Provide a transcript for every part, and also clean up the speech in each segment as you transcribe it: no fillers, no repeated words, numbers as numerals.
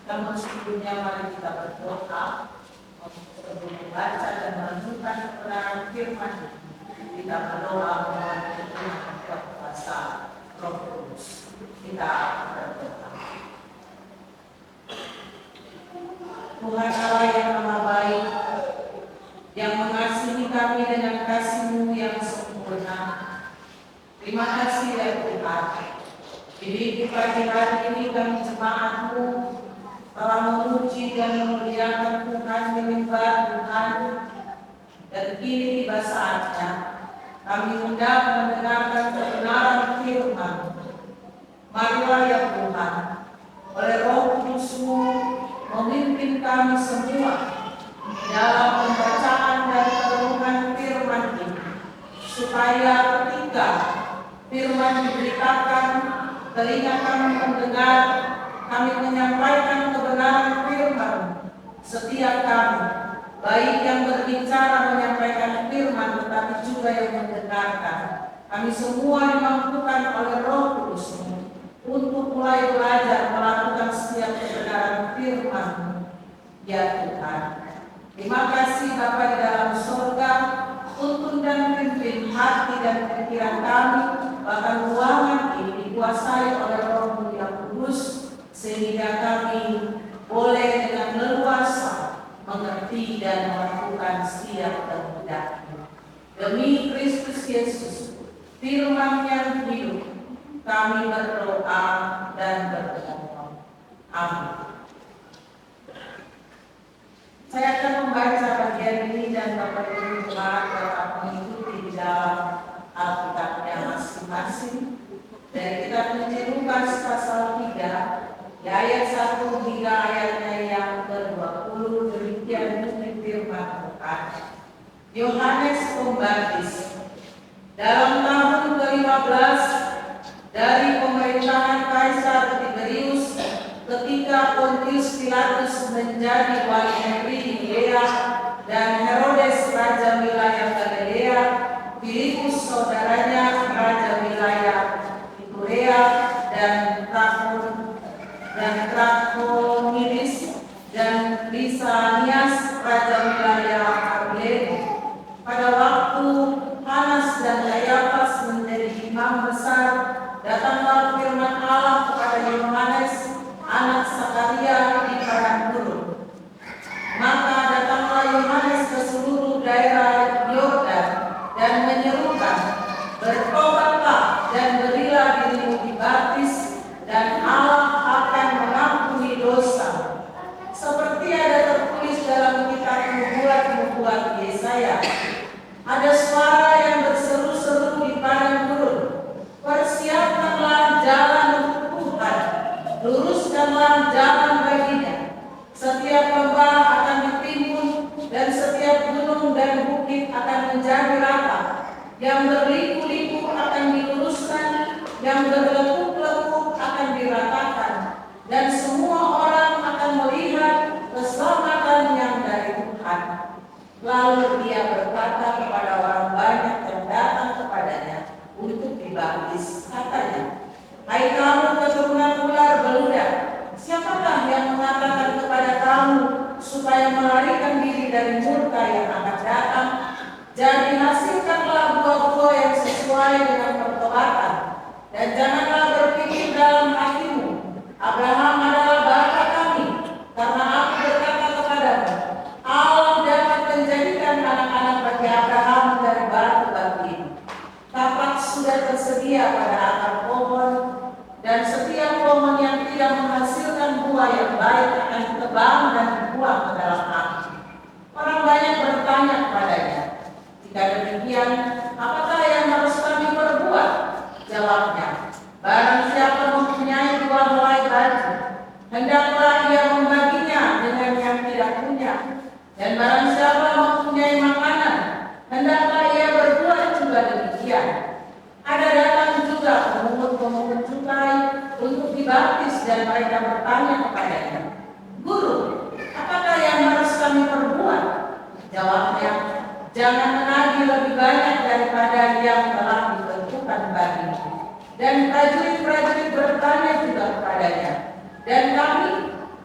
Namun sebelumnya mari kita berdoa sebelum membaca dan merenungkan kebenaran firman. Kita berdoa memohon pertolongan kuasa Roh Kudus. Kita berdoa. Tuhan Allah yang Maha Baik, yang mengasihi kami dengan kasih-Mu yang sempurna. Terima kasih ya Tuhan. Di pagi hari ini kami jemaat-Mu telah memuji dan memuliakan Tuhan, menyembah Tuhan, dan kini tiba saatnya kami hendak mendengarkan kebenaran firman. Marilah ya Tuhan, oleh Roh Kudus-Mu memimpin kami semua dalam pembacaan dan perenungan firman ini, supaya ketika firman diberitakan, telinga kami mendengar, kami menyampaikan kebenaran firman. Setiap kami, baik yang berbicara menyampaikan firman, tetapi juga yang mendengarkan, kami semua dimampukan oleh Roh Kudus-Mu untuk mulai belajar melakukan setiap kebenaran firman. Ya Tuhan, terima kasih Bapa di dalam surga, tuntun dan pimpin hati dan pikiran kami, bahkan ruangan ini dikuasai oleh Roh-Mu yang kudus, sehingga kami boleh dengan leluasa mengerti dan melakukan setiap kehendak-Mu. Demi Kristus Yesus, firman yang hidup, kami berdoa dan berdoa. Amin. Saya akan membaca bagian ini dan Bapak Ibu tetap mengikuti di dalam Alkitabnya masing-masing. Dari kitab Injil Lukas pasal 3, ayat 1 hingga ayatnya yang ke-20, demikian bunyi firman Tuhan. Yohanes Pembaptis. Dalam tahun ke-15 dari pemerintahan Kaisar Tiberius, ketika Pontius Pilatus menjadi wali negeri di Yudea dan Herodes raja wilayah Galilea, Filipus saudaranya raja wilayah Iturea dan Trakonitis, dan Lisanias raja wilayah Abilene. Pada waktu Hanas dan Kayafas menjadi imam besar, datanglah firman Allah kepada Yohanes, anak Sakaria, di padang gurun. Maka datanglah Yohanes ke seluruh daerah Yordan dan menyerukan, bertobatlah dan berilah dirimu dibaptis, dan Allah akan mengampuni dosa. Seperti ada tertulis dalam kitab nubuat Yesaya, ada suara yang berseru-seru di padang gurun, persiapkanlah jalan untuk Tuhan, luruskanlah jalan baginya. Setiap lembah akan ditimbun dan setiap gunung dan bukit akan menjadi rata. Yang berliku-liku akan diluruskan, yang berlekuk-lekuk akan diratakan, dan semua orang akan melihat keselamatan yang dari Tuhan. Lalu dia berkata kepada orang banyak yang datang kepadanya untuk dibaptis, katanya, hai kamu keturunan ular beludak, siapakah yang mengatakan kepada kamu supaya melarikan diri dari murka yang akan datang? Jadi hasilkanlah buah-buah yang sesuai dengan pertobatan, dan janganlah berpikir dalam hatimu, Abraham adalah bapa kami, karena aku berkata kepadamu, Allah dapat menjadikan anak-anak bagi Abraham dari batu-batu ini. Tapak sudah tersedia pada akar pohon, dan setiap pohon yang tidak menghasilkan buah yang baik akan ditebang dan dibuang ke dalam api. Orang banyak bertanya kepadanya, jika demikian, apakah yang harus kami perbuat? Jawabnya, barang siapa mempunyai 2 helai baju, hendaklah ia membaginya dengan yang tidak punya. Dan barang siapa mempunyai makanan, hendaklah ia berbuat juga demikian. Ada datang juga pemungut cukai untuk dibaptis, dan mereka bertanya kepadanya, Guru, apakah yang harus kami perbuat? Jawabnya, jangan menagih lebih banyak daripada yang telah ditentukan bagimu. Dan prajurit-prajurit bertanya juga kepadanya, dan kami,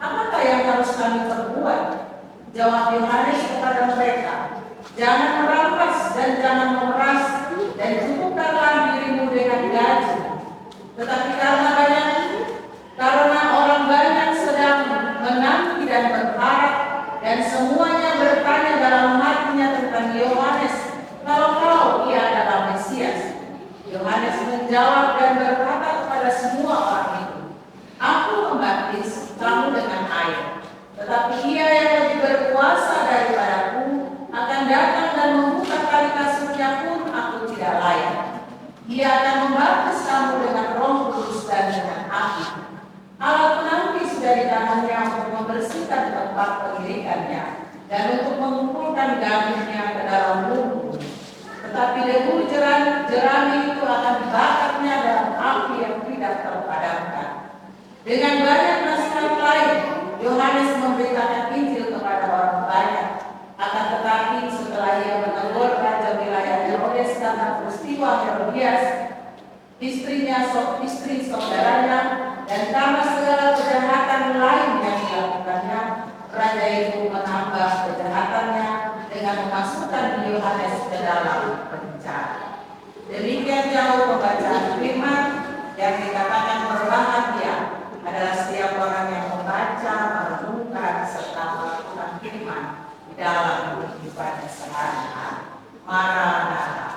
apakah yang harus kami perbuat? Jawab Yohanes kepada mereka, jangan merampas dan jangan memeras, dan cukupkanlah dirimu dengan gaji. Tetapi karena orang banyak sedang menanti dan berharap, Tetapi ia yang lebih berkuasa daripadaku akan datang dan membuka tali kasurnya pun aku tidak layak. Ia akan membaptis kamu dengan Roh Kudus dan dengan api. Alat penampi sudah di tangannya untuk membersihkan tempat pengirikannya dan untuk mengumpulkan gandumnya ke dalam lumpur. Tetapi debu jerami itu akan dibakarnya dalam api yang tidak terpadamkan. Dengan banyak nasihat lain, Yohanes memberitakan Injil kepada orang banyak. Akan tetapi setelah ia menegur raja wilayah Herodes karena peristiwa Herodias, istri saudaranya, dan karena segala kejahatan lain yang dilakukannya, raja itu menambah kejahatannya dengan memasukkan Yohanes ke dalam penjara. Demikian jauh pembacaan firman yang dikatakan berbahagia adalah setiap orang yang membaca, merenungkan, serta melakukan firman di dalam kehidupan sehari-hari. Maranatha.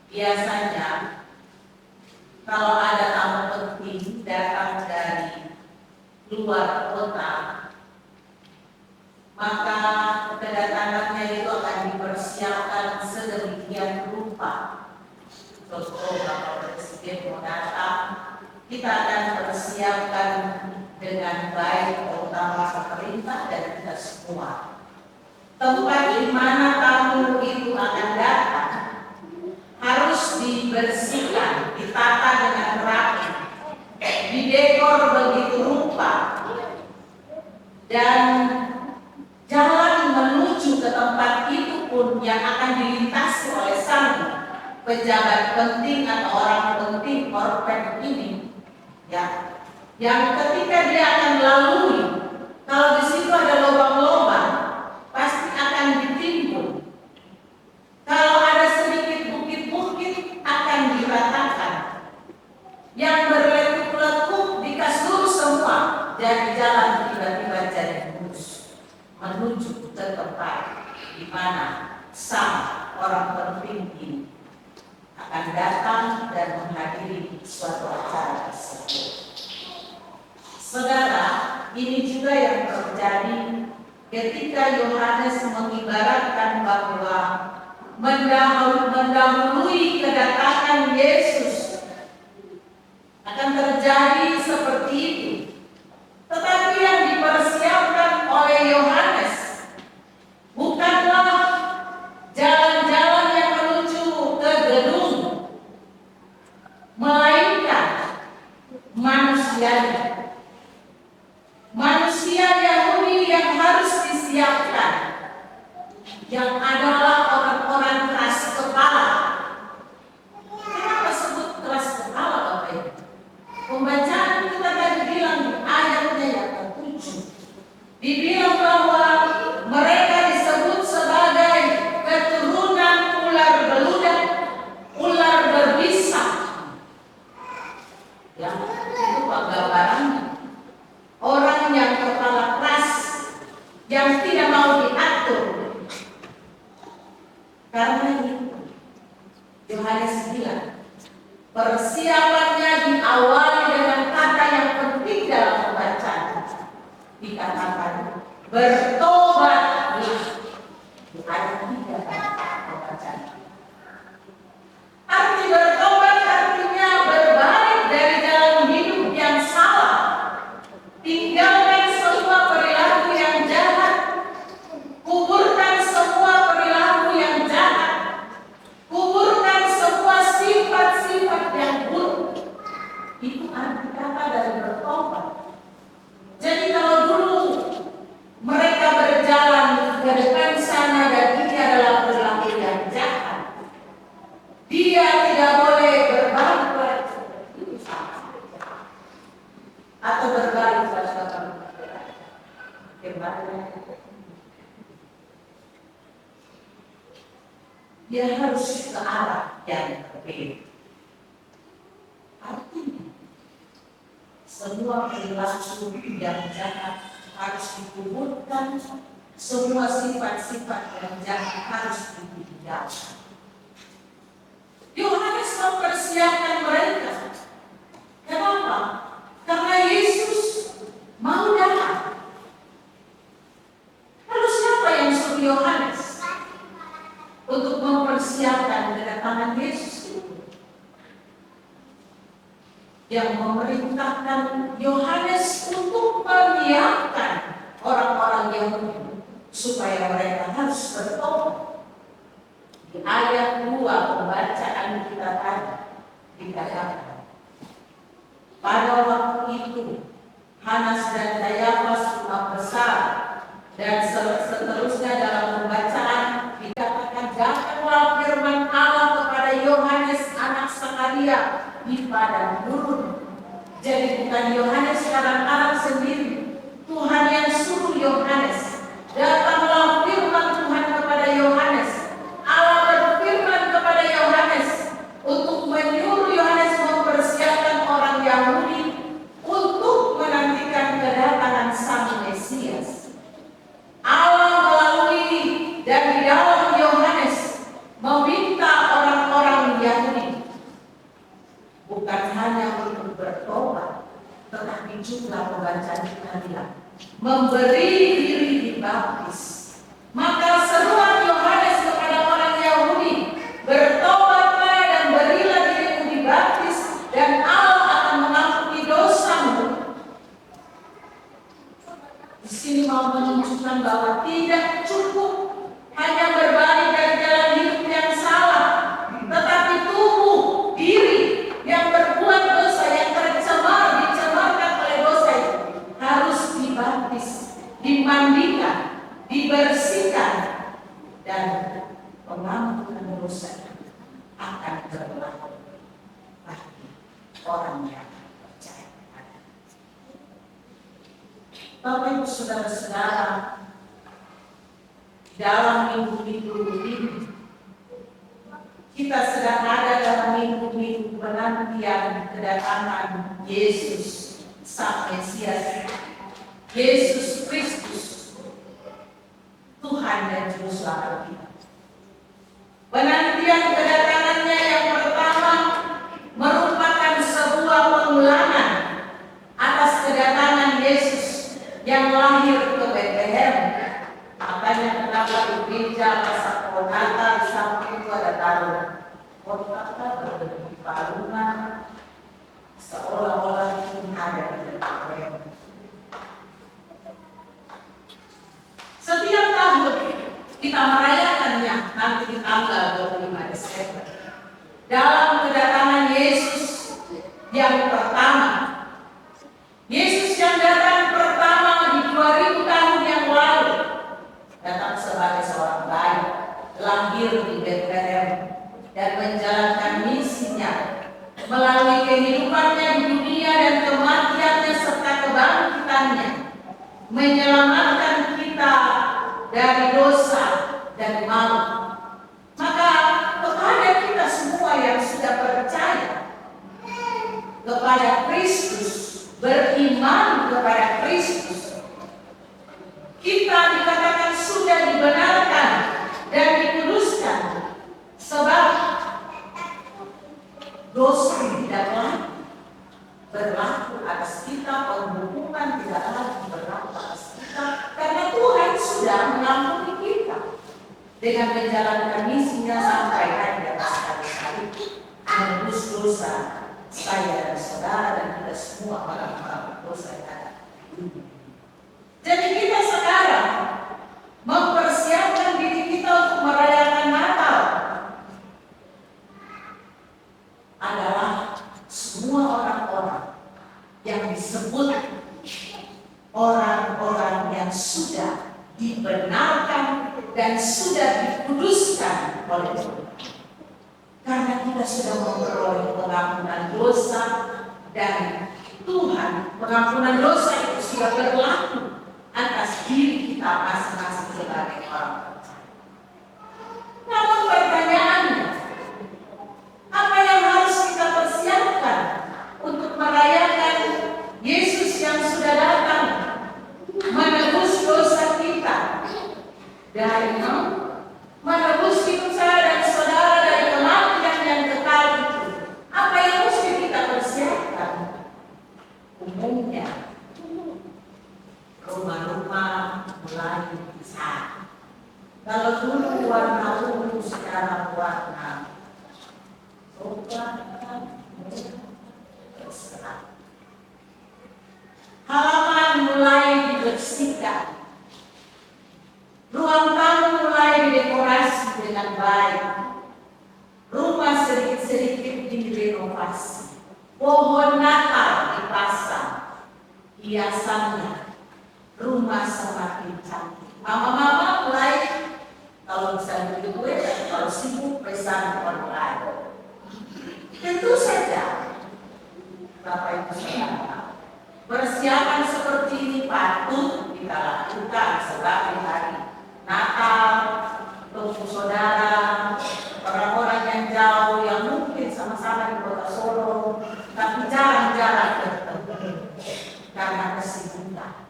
Biasanya kalau ada tamu penting datang dari luar kota, maka kedatangannya itu akan dipersiapkan sedemikian rupa. Contoh, Bapak Presiden mau datang, kita akan persiapkan dengan baik, terutama pemerintah dan kita semua. Tempat di mana tamu itu akan datang harus dibersihkan, ditata dengan rapi, didekor begitu rupa, dan jalan menuju ke tempat itu pun yang akan dilintasi oleh sang pejabat penting atau orang penting korban ini, ya, yang ketika dia akan lalui, kalau di situ ada lubang-lubang, pasti akan ditimbun. Kalau ada sedikit bukit-bukit akan diratakan. Yang berlekuk-lekuk dikasur semua, jadi jalan tiba-tiba jadi mulus menuju ke tempat di mana sang orang penting ini akan datang dan menghadiri suatu acara tersebut. Saudara, ini juga yang terjadi ketika Yohanes mengibaratkan bahwa mendahului kedatangan Yesus akan terjadi seperti itu. Tetapi yang dipersiapkan oleh Yohanes bukanlah jalan-jalan yang menuju ke gedung, melainkan manusia Yahudi yang harus disiapkan, yang adalah orang-orang keras kepala. Kenapa sebut keras kepala, Bapak Ibu? Pembacaan kita tadi bilang di ayatnya yang ke-7, dibilang bahwa mereka disebut sebagai keturunan ular beludak, ular berbisa. Ya, itu penggambarannya. Orang yang kepala keras, yang tidak mau diatur. Karena itu Yohanes bilang persiapannya diawali dengan kata yang penting dalam pembacaan. Dikatakan bertobatlah. Di ayat 3 pembacaan. Arti bertobat artinya berbalik dari jalan hidup yang salah. Tinggalkan semua perilaku yang jahat. Kuburkan semua perilaku yang jahat. Kuburkan semua sifat-sifat yang buruk. Itu arti kata dari bertobat. Jadi kalau dulu mereka berjalan ke depan sana dan ini adalah perilaku yang jahat, dia tidak boleh berbalik lagi. atau berbalik kembali. Dia harus ke arah yang berbeda. Artinya semua perilaku yang jahat harus dikuburkan, semua sifat-sifat yang jahat harus ditinggalkan. Yohanes mempersiapkan mereka. Kenapa? Karena Yesus mau datang. Lalu siapa yang suruh Yohanes untuk mempersiapkan kedatangan Yesus itu? Yang memerintahkan Yohanes untuk menyiapkan orang-orang Yahudi supaya mereka harus bertobat. Di ayat 2 pembacaan kita tadi dikatakan, pada waktu itu Hanas dan Kayafas imam besar, dan seterusnya dalam pembacaan dikatakan, datanglah firman Allah kepada Yohanes anak Sakaria di padang gurun. Jadi bukan Yohanes kadang-kadang sendiri, Tuhan yang suruh Yohanes. Datanglah firman Tuhan kepada Yohanes. Allah berfirman kepada Yohanes untuk menyuruh Yohanes mempersiapkan orang Yahudi untuk menantikan kedatangan Sang Mesias. Allah melalui dan di dalam Yohanes meminta orang-orang Yahudi bukan hanya untuk bertobat, tetapi juga pembacaan kita bilang memberi diri dibaptis. Maka seruan Yohanes kepada orang Yahudi, bertobatlah dan berilah dirimu dibaptis, dan Allah akan mengampuni dosamu. Di sini mau menunjukkan bahwa tidak cukup hanya berbalik dari jalan hidup yang salah, tetapi tubuh diri yang berbuat dosa, yang dicemarkan oleh dosa itu harus dibaptis, dimandikan, dibersihkan, dan pengampunan dosa akan berlaku bagi orang yang percaya pada. Bapak Ibu Saudara-saudara, dalam minggu-minggu ini kita sedang ada dalam minggu-minggu penantian kedatangan Yesus Sang Mesias, Yesus Kristus, Tuhan dan Juru Selamat kita. Penantian kedatangannya yang pertama merupakan sebuah pengulangan atas kedatangan Yesus yang lahir ke Bethlehem. Makanya kenapa di gereja masa Natal di samping itu ada taruh kota berbentuk palungan seolah-olah itu ada di Bethlehem. Setiap tahun kita merayakannya nanti di tanggal 25 Desember dalam kedatangan Yesus yang pertama. Yesus yang datang pertama di 2000 tahun yang lalu datang sebagai seorang bayi, lahir di Bethlehem dan menjalankan misinya melalui kehidupannya di dunia dan kematiannya serta kebangkitannya, menyelamatkan kita dari dosa dan maut. Maka kepada kita semua yang sudah percaya kepada Kristus, beriman kepada Kristus, kita dikatakan sudah dibenarkan dan dikuduskan, sebab dosa tidak lagi berlaku atas kita, penghukuman tidak lagi berlaku atas kita, karena Tuhan sudah mengampuni kita dengan menjalankan misinya sampai akhir sekali-kali menebus dosa saya dan saudara dan kita semua orang-orang dosa yang ada. Jadi kita sekarang mempersiapkan diri kita untuk merayakan Natal adalah semua orang-orang yang disebut orang-orang yang sudah dibenarkan dan sudah dikuduskan oleh Tuhan. Karena kita sudah memperoleh pengampunan dosa dan Tuhan Tuhan, pengampunan dosa itu sudah berlaku atas diri kita masing-masing sebagai orang percaya. Namun pertanyaannya, apa yang harus kita persiapkan untuk merayakan Yesus yang sudah datang menebus dosa kita dari menebus hidup saya dan saudara dari kematian yang kekal itu? Apa yang mesti kita persiapkan? Umumnya rumah-rumah mulai besar. Kalau dulu warna ungu sekarang warna terserah. Halaman mulai dibersihkan. Ruang tamu mulai didekorasi dengan baik. Rumah sedikit-sedikit direnovasi. Pohon Natal dipasang. Hiasannya. Rumah semakin cantik. Mama-mama mulai kalau bisa beli kue, kalau sibuk pesan online. Tentu saja Bapak Ibu Saudara, persiapan seperti ini patut kita lakukan sebagai hari Natal untuk saudara, orang-orang yang jauh yang mungkin sama-sama di Kota Solo, tapi jarang-jarang bertemu karena kesibukan.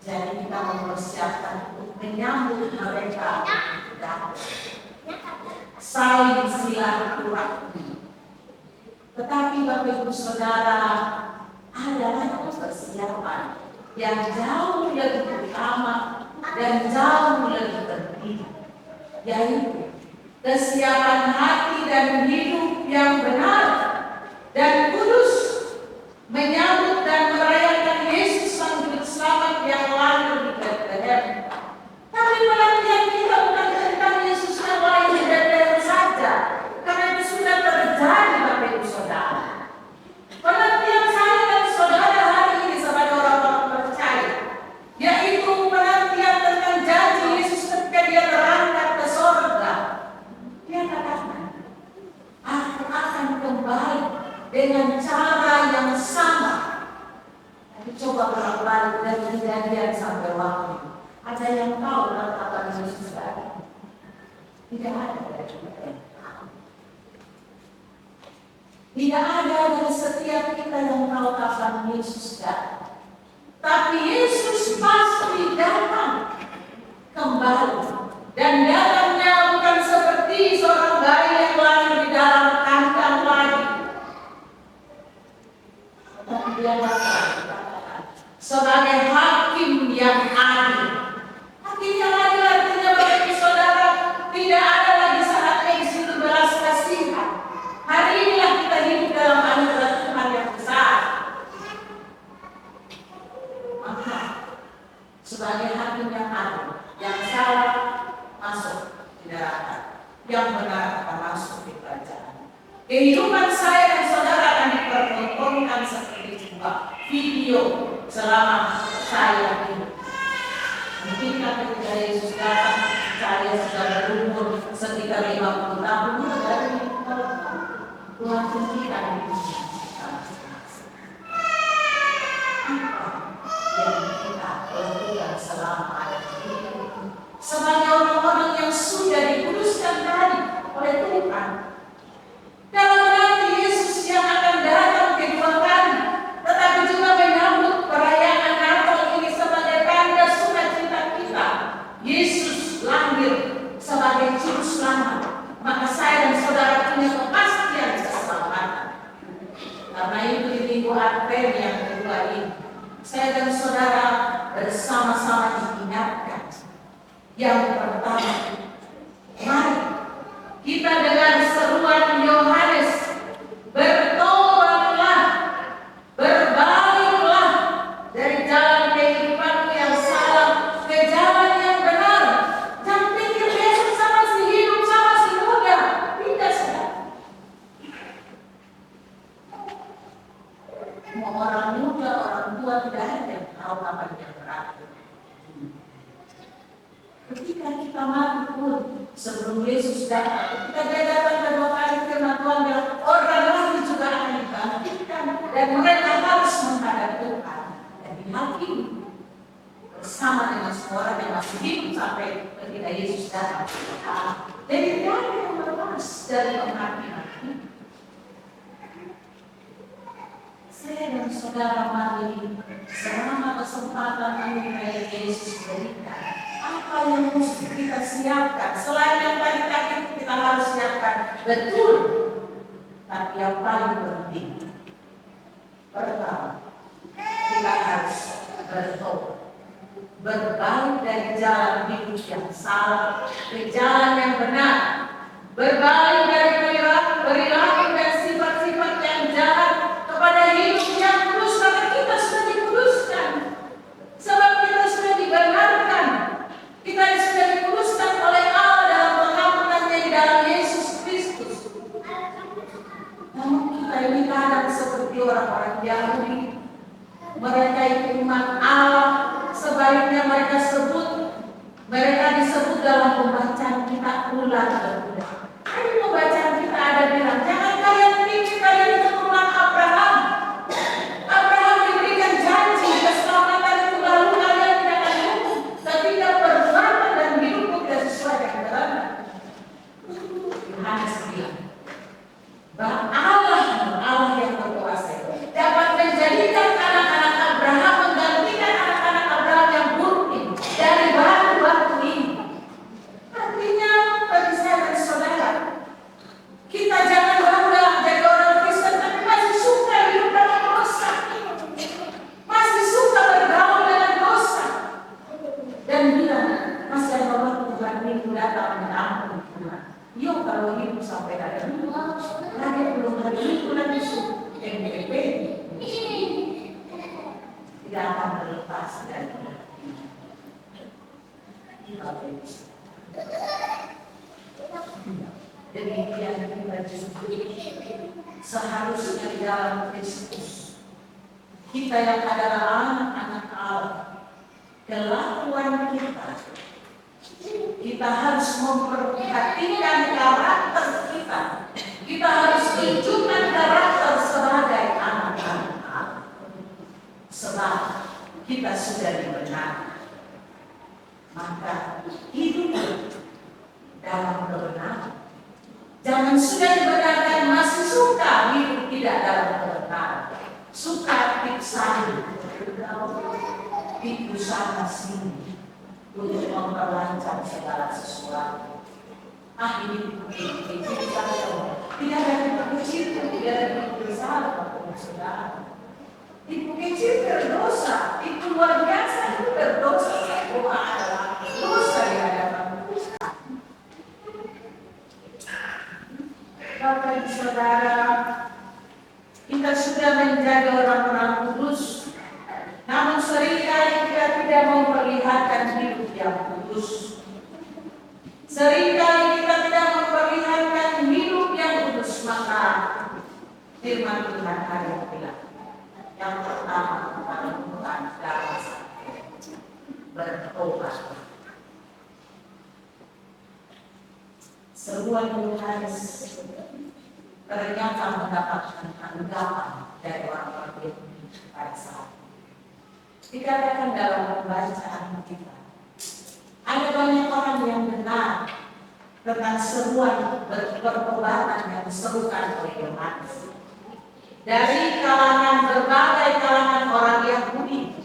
Jadi kita mempersiapkan untuk menyambut mereka dan saling silaturahmi. Tetapi Bapak Ibu Saudara, ada lagi persiapan yang jauh lebih utama dan jauh lebih penting, yaitu kesiapan hati dan hidup yang benar dan kudus menyambut dan merayakan Yesus Sang Juru Selamat yang lahir di Bethlehem. Tapi penantian kita bukan tentang Yesus yang lahir di Bethlehem saja, karena itu sudah terjadi Bapak Ibu Saudara. Penantian saya dan saudara hari ini sebagai orang-orang percaya, yaitu penantian tentang janji Yesus ketika dia berangkat ke sorga. Dia katakan, aku akan kembali dengan cara yang sama. Tapi coba berbalik dari kejadian sampai waktu. Ada yang tahu kapan Yesus datang? Tidak ada dari kita. Tidak ada dari setiap kita yang tahu kapan Yesus datang. Tapi Yesus pasti datang kembali. Dan datangnya bukan seperti seorang bayi yang lahir di dalam kandang bayi. Tetapi dia datang sebagai hakim yang adil. Hakim yang adil artinya bagi saudara, tidak ada lagi saatnya di situ belas kasihan. Hari inilah kita hidup dalam anugerah Tuhan yang besar. Maka sebagai hakim yang adil, yang salah masuk di neraka, yang benar akan masuk di kerajaan. Kehidupan saya dan saudara akan dipertontonkan seperti sebuah video selama saya hidup. Mungkin ketika Yesus datang, saya sudah berumur sekitar 50 tahun dari Tuhan kita di dunia. Apa yang kita lakukan selama ada di dunia? Sebagai orang-orang yang sudah dikuduskan tadi oleh Tuhan, dalam menanti Yesus yang akan datang kedua kali, tetapi juga menyambut perayaan Natal ini sebagai tanda sukacita kita. Yesus lahir sebagai juru selamat, maka saya dan saudara punya kepastian keselamatan. Karena itu di minggu Advent yang kedua ini, saya dan saudara bersama-sama diingatkan. Yang pertama, mari kita dengan seruan Yohanes, bertobatlah, berbaliklah dari jalan kehidupanmu yang salah ke jalan yang benar. Jangan pikir besok sama si hidup, sama si muda. Tidak, saudara. Mau orang muda, orang tua tidak ada yang tahu kapan dia berakhir. Ketika kita mati pun sebelum Yesus datang, ketika dia datang kedua kali, firman Tuhan bilang orang lain juga akan dibangkitkan dan mereka harus menghadapi dihakimi bersama dengan semua orang yang masih hidup sampai ketika Yesus datang. Jadi tidak ada yang lepas dari penghakiman. Saya dan saudara mari selama kesempatan anugerah Yesus berikan, apa yang mesti kita siapkan selain yang tadi kita harus siapkan betul, tapi yang paling penting pertama kita harus bertobat, berbalik dari jalan hidup yang salah ke jalan yang benar, berbalik dari perilaku dan sifat-sifat yang jahat kepada hidup yang kudus, karena kita sudah dikuduskan, sebab kita sudah dibenarkan, kita sudah dikuduskan oleh Allah dalam pengampunannya di dalam Yesus Kristus. Namun kita ini kadang seperti orang-orang Yahudi, mereka itu umat Allah, sebaliknya mereka disebut dalam pembacaan kita ulang dan ulang. Ini pembacaan kita ada bilang, jangan kalian pikir kalian itu umat Abraham. Abraham diberikan janji keselamatan itu, lalu kalian tidak akan hidup ketika perbuatan dan hidupmu tidak sesuai dengan kebenaran. Yohanes bilang bahwa Allah yang berkuasa dapat menjadikan anak-anak Abraham menggantikan anak-anak Abraham yang buruk ini dari batu-batu ini. Artinya bagi saya dan saudara, kita jangan bangga jadi orang Kristen tapi masih suka hidup dalam dosa, masih suka bergaul dengan dosa, dan bilang masih ada waktu Tuhan minggu datang menampung Tuhan. Yuk kalau hidup sampai ada lagi belum hari itu nanti MPP tidak akan terlepas dari demikian kita seharusnya di dalam Kristus kita yang adalah anak-anak Allah, kelakuan kita harus memperhatikan karakter kita. Kita harus tunjukkan karakter sebagai anak-anak Allah, sebab kita sudah dibenarkan. Maka hidup dalam kebenaran. Jangan sudah dibenarkan masih suka hidup tidak dalam kebenaran, suka tiksan, tipu sana sini untuk memperlancar segala sesuatu. Ini tidak ada tipu kecil, tidak ada tipu besar, saudara. Tipu kecil berdosa, tipu luar biasa itu berdosa. Semua adalah dosa di hadapan Tuhan. Bapak Ibu Saudara, kita sudah menjadi orang-orang kudus, namun seringkali kita tidak memperlihatkan hidup yang kudus. Seringkali kita tidak memperlihatkan hidup yang kudus, maka firman Tuhan hari yang bilang, yang pertama kepada Tuhan dalam bertobat. Seruan Yohanes ternyata mendapatkan tanggapan dari orang-orang Yahudi pada saat itu. Dikatakan dalam pembacaan kita, ada banyak orang yang benar tentang seruan pertobatan yang diserukan oleh Yohanes. Dari berbagai kalangan orang Yahudi,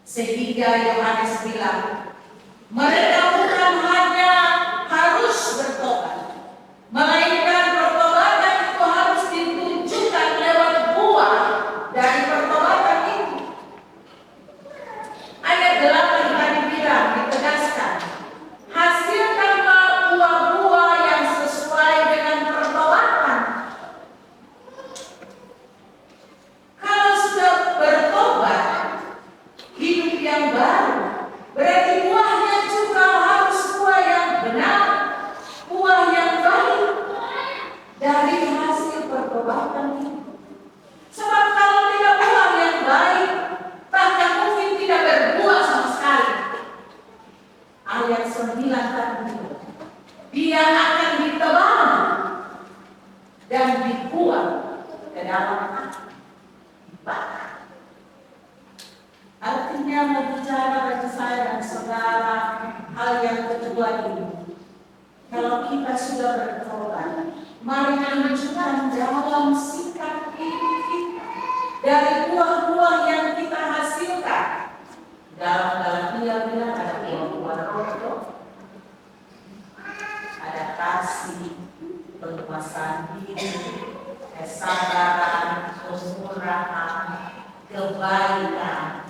sehingga Yohanes bilang, mereka bukan hanya harus bertobat, melainkan pertobatan itu harus ditunjukkan lewat buah dari pertobatan itu. Ayat 8 tadi bilang, ditegaskan, hasilkanlah buah-buah yang sesuai dengan pertobatan. Kalau sudah bertobat, hidup yang baru, berarti buahnya juga harus buah yang benar, buah yang baik dari hasil pertobatan itu. Sebab kalau tidak buah yang baik, bahkan mungkin tidak berbuah sama sekali. Ayat 9 tadi, dia akan ditebang dan dibuang ke dalam api, dibakar. waktunya mau bicara bagi saya dan saudara hal yang kedua ini. Kalau kita sudah bertobat, mari tunjukkan dalam sikap hidup kita dari buah-buah yang kita hasilkan. Dalam Galatia bilang ada buah-buah roh, ada kasih, penguasaan diri, kesabaran, kemurahan, kebaikan.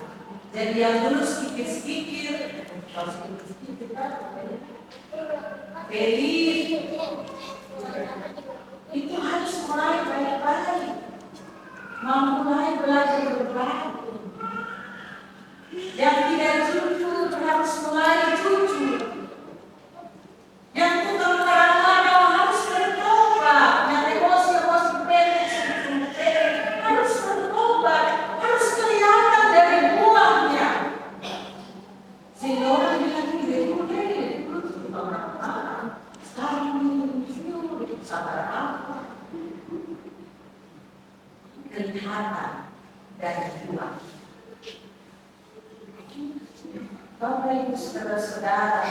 Jadi yang dulu sedikit-sedikit, kalau sedikit-sedikit beli itu harus mulai baik-baik, mulai belajar berbagi. Yang tidak jujur harus mulai jujur. Yang tukang marah-marah harus bertobat. Yang emosi-emosi pendek harus bertobat, harus kelihatan dari buahnya. Sehingga orang bilang ini orang sekarang ini sabar apa? Kelihatan dari buah. Bapak Ibu saudara-saudara,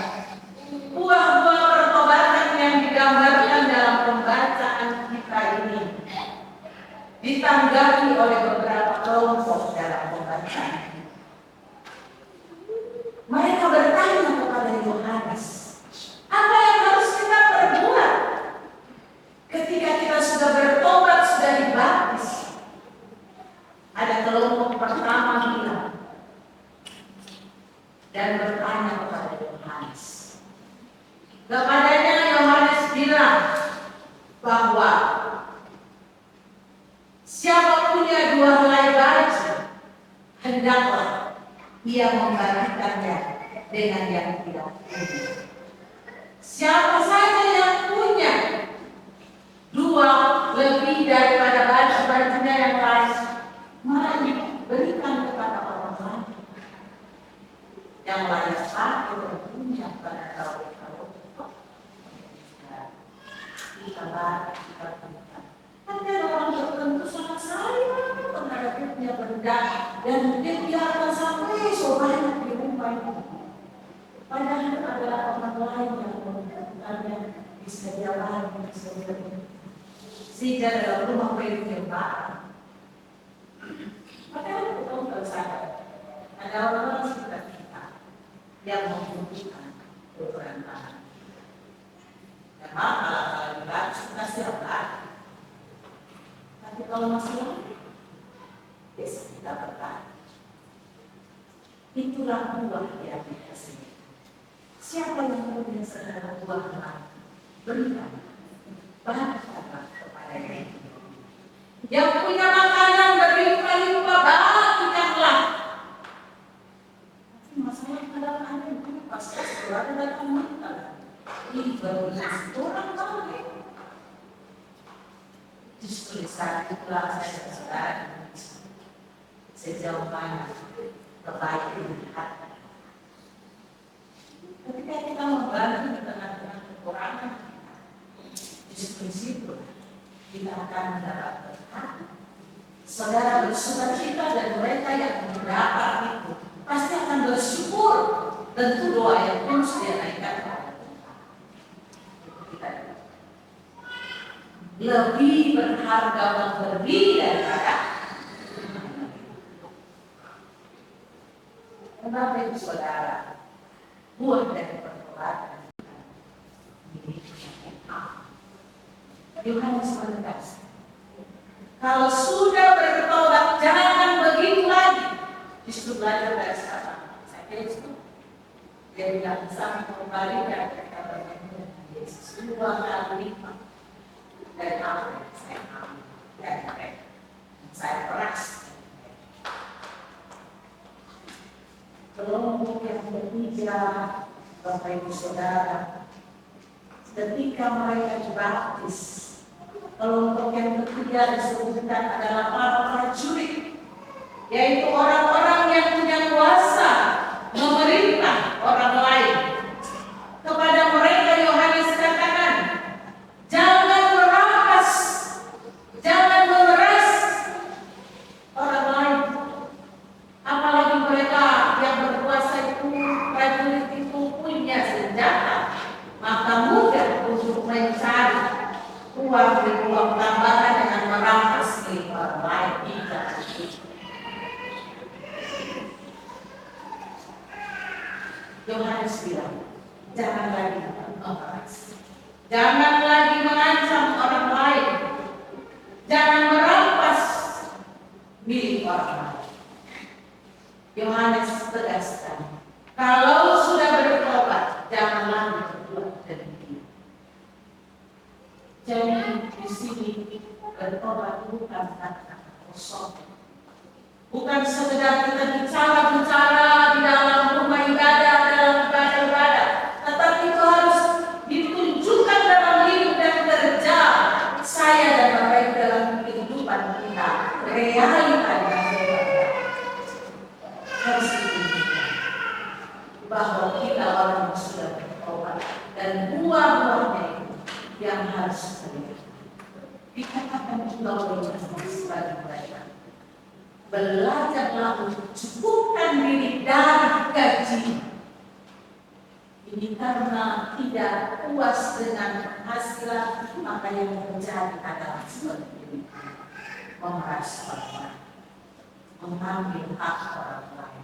buah-buah pertobatan yang digambarkan dalam pembacaan kita ini ditanggapi oleh beberapa kelompok dalam pembacaan. Mereka bertanya kepada Yohanes, apa yang harus kita perbuat ketika kita sudah bertobat, sudah dibaptis? Ada kelompok pertama bilang dan bertanya kepada Yohanes. Kepadanya Yohanes bilang bahwa siapa punya 2 helai baju, hendaklah ia membagikannya dengan yang tidak punya. Siapa saja yang punya 2 lebih daripada baju-bajunya yang lain, mari berikan kepada orang lain. Yang layak pakai dan punya pada kaum-kaum kita bagi, kita berikan. Ada orang tertentu sangat sayang terhadap punya benda dan dia biarkan sampai banyak di rumah itu. Padahal adalah orang lain yang membutuhkannya, bisa dia lagi, bisa dia lagi. Sehingga dalam rumah miliknya Pak. Padahal kita nggak sadar. Ada orang-orang sekitar kita yang membutuhkan keberantakan. Memang kalau enggak, kita siap lagi. Tapi kalau masih lagi, bisa kita bertahan. Itulah buah yang dikasih. Siapa yang punya segala buah lain, berikan, bagikan kepadanya. Yang punya makanan berlimpah-limpah, bagikanlah. Tapi masalah kalau ada itu pasti sekolah datang makan. Ini baru orang kali. Justru saat itulah saya saudara sejauh mana kebaikan hati. Ketika kita membantu di tengah-tengah kekurangan, justru situ kita akan mendapat berkat. Saudara bersukacita dan mereka yang mendapat itu pasti akan bersyukur. Tentu doa yang terus dia naikkan kepada Tuhan. Lebih berharga memberi daripada. Kenapa itu saudara? Buah dari pertobatan. Yohanes menegaskan, kalau sudah bertobat jangan begitu lagi. Justru belajar dari sekarang. Saya kira itu dia bilang sama mengembalikan kepada Yesus 2 kali lipat dari apa yang saya ambil dari mereka. Saya peras. Kelompok yang ketiga, Bapak Ibu Saudara, ketika mereka dibaptis, kelompok yang ketiga disebutkan adalah para prajurit, yaitu orang-orang yang punya kuasa memerintah orang lain. Kepada mereka Yohanes katakan, jangan merampas, jangan memeras orang lain, apalagi mereka yang tidak. Yohanes bilang, jangan lagi mengoperasi, jangan lagi mengancam orang lain, jangan merampas milik orang lain. Yohanes tegaskan, kalau sudah bertobat, jangan lagi berbuat demikian. Jadi di sini bertobat bukan kata kosong, bukan sekedar kita bicara di dalam rumah ibadah, dalam ibadah, tetapi itu harus ditunjukkan dalam hidup dan kerja saya dan Bapak Ibu dalam kehidupan kita. Realita yang harus ditunjukkan bahwa kita orang yang sudah bertobat dan buah-buahnya itu yang harus kita lihat. Dikatakan juga oleh Yesus bagi mereka, belajarlah untuk cukupkan diri dari gaji. Ini karena tidak puas dengan penghasilan, maka yang terjadi adalah seperti ini: memeras orang lain, mengambil hak orang lain,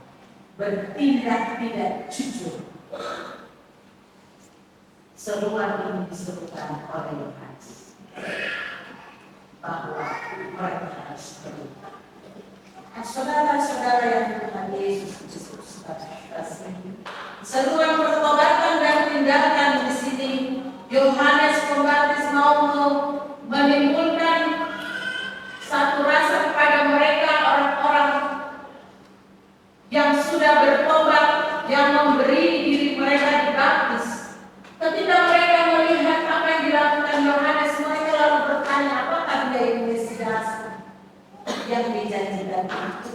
bertindak tidak jujur. Seruan ini disebutkan oleh Yohanes bahwa mereka harus berubah. Saudara-saudara yang Tuhan Yesus Kristus kasih, seruan pertobatan dan tindakan di sini Yohanes Pembaptis mau menimbulkan satu rasa kepada mereka, orang-orang yang sudah bertobat, yang memberi diri mereka dibaptis. Ketika mereka melihat apa yang dilakukan Yohanes, mereka lalu bertanya, apakah dia yang Mesias yang dijanjikan itu?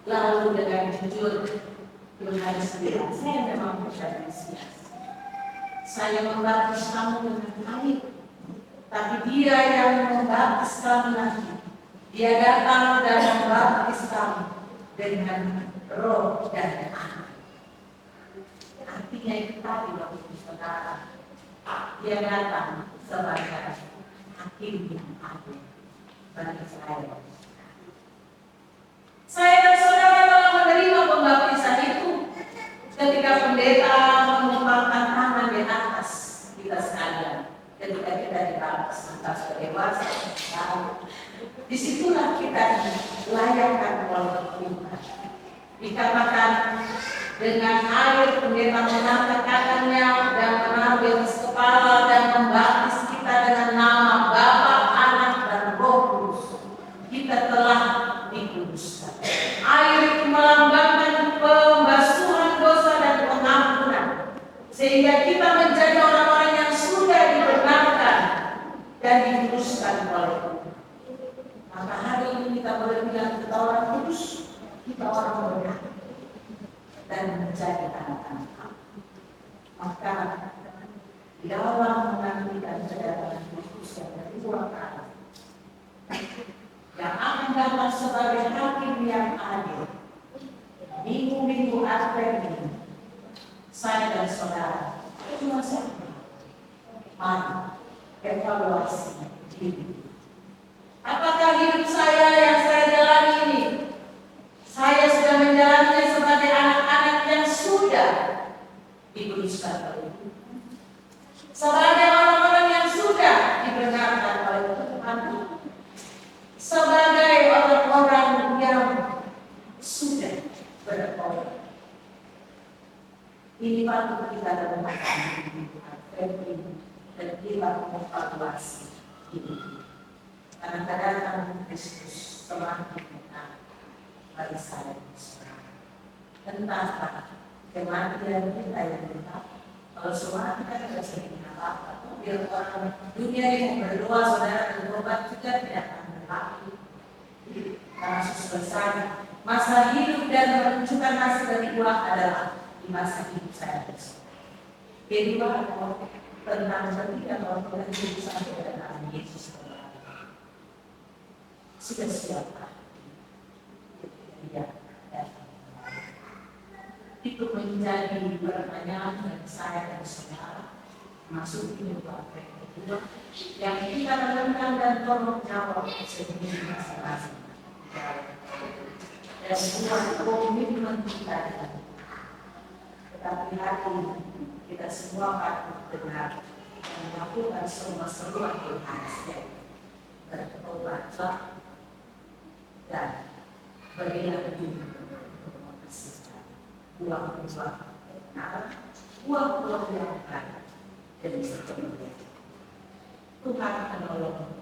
Lalu dengan jujur Yohanes bilang, saya memang bukan Mesias. Saya membaptis kamu dengan air, tapi dia yang membaptis kamu nanti, dia datang dan membaptis kamu dengan Roh dan Air. Artinya itu tadi waktu saudara, dia datang sebagai hakim yang adil bagi saya. Saya dan saudara telah menerima pembaptisan itu ketika pendeta mengembangkan tangan di atas kita sekalian. Ketika kita dibaptis sebagai dewasa, disitulah kita dilayangkan oleh Tuhan. Dikatakan dengan air pendeta mengangkat kakinya dan mengambil kepala dan membaptis kita dengan nama Bapa, Anak dan Roh Kudus. Kita telah dikuduskan. Air itu melambangkan pembasuhan dosa dan pengampunan, sehingga kita menjadi orang-orang yang sudah dibenarkan dan dikuduskan oleh Tuhan. Maka hari ini kita boleh bilang kita orang kudus, kita orang benar dan menjadi anak-anak Allah. Maka di dalam menantikan kedatangan Kristus yang kedua kali, yang akan datang sebagai hakim yang adil, minggu-minggu Advent ini, saya dan saudara cuma saya mari evaluasi diri. Apakah hidup saya yang saya jalani ini, saya sudah menjalannya sebagai anak-anak yang sudah dikuduskan oleh Tuhan, sebagai orang-orang yang sudah dibenarkan oleh Tuhan, sebagai orang-orang yang sudah bertobat. Ini patut kita renungkan dan kita mengevaluasi ini. Karena kedatangan Kristus telah diminta bagi saya tentang kematian kita yang tetap. Kalau semua kita tidak sering apa-apa, biar orang dunia ini berdoa saudara bertobat juga tidak akan berlaku. Karena selesai masa hidup dan menunjukkan hasil dari uang adalah di masa hidup saya besok. Kedua adalah tentang bertiga orang hidup sampai kedatangan Yesus kembali. Sudah siapkah? Ya. Itu menjadi pertanyaan dari saya dan saudara masuk ke Bapak kedua. yang kita renungkan dan tolong jawab sendiri masing-masing. Dan buat komitmen kita, tetapi hari ini kita semua patut benar dan melakukan semua seruan Tuhan setiap bertobatlah dan berilah hidup untuk membersihkan buah-buah benar, buah-buah yang baik demi seterusnya. Tuhan menolong